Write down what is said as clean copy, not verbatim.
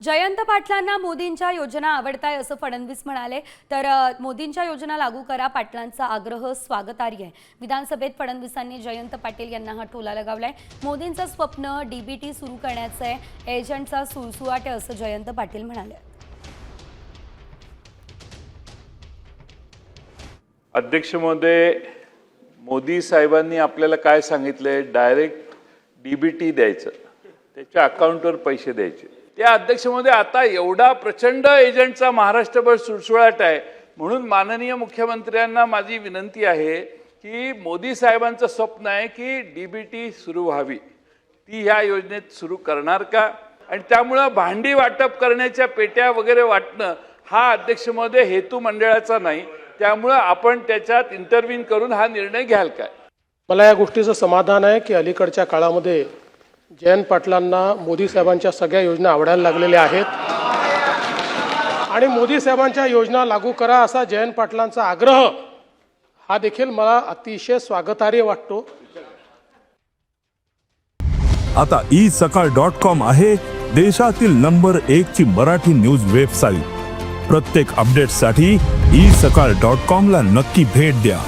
जयंत पाटलांना मोदींच्या योजना आवडताय असं फडणवीस म्हणाले। तर मोदींच्या योजना लागू करा, पाटलांचा आग्रह स्वागतार्ह आहे। विधानसभेत फडणवीसांनी जयंत पाटील यांना हा टोला लगावलाय। मोदींचं स्वप्न डीबीटी सुरू करण्याचं आहे, एजंटचा सुळसुळाट आहे असं जयंत पाटील म्हणाले। अध्यक्ष महोदय, मोदी साहेबांनी आपल्याला काय सांगितलंय? डायरेक्ट डीबीटी द्यायचं, त्याच्या अकाउंटवर पैसे द्यायचे। त्या अध्यक्ष महोदय, आता एवढा प्रचंड एजंटचा महाराष्ट्रभर सुळसुळाट आहे, म्हणून माननीय मुख्यमंत्र्यांना माझी विनंती आहे की मोदी साहेबांचं स्वप्न आहे की डीबीटी सुरू व्हावी, ती ह्या योजनेत सुरू करणार का? आणि त्यामुळे भांडी वाटप करण्याच्या पेट्या वगैरे वाटणं हा अध्यक्ष महोदय हेतू मंडळाचा नाही, त्यामुळे आपण त्याच्यात इंटरव्हीन करून हा निर्णय घ्याल काय? मला या गोष्टीचं समाधान आहे की अलीकडच्या काळामध्ये जयंत पाटलांना मोदी साहेबांच्या सगळ्या योजना आवडायला लागलेल्या आहेत आणि मोदी साहेबांच्या योजना लागू करा असा जयंत पाटलांचा आग्रह हा देखील मला अतिशय स्वागतार्ह वाटतो। आता isakal.com आहे देशातील नंबर 1 ची मराठी न्यूज वेबसाईट। प्रत्येक अपडेटसाठी isakal.com ला नक्की भेट द्या।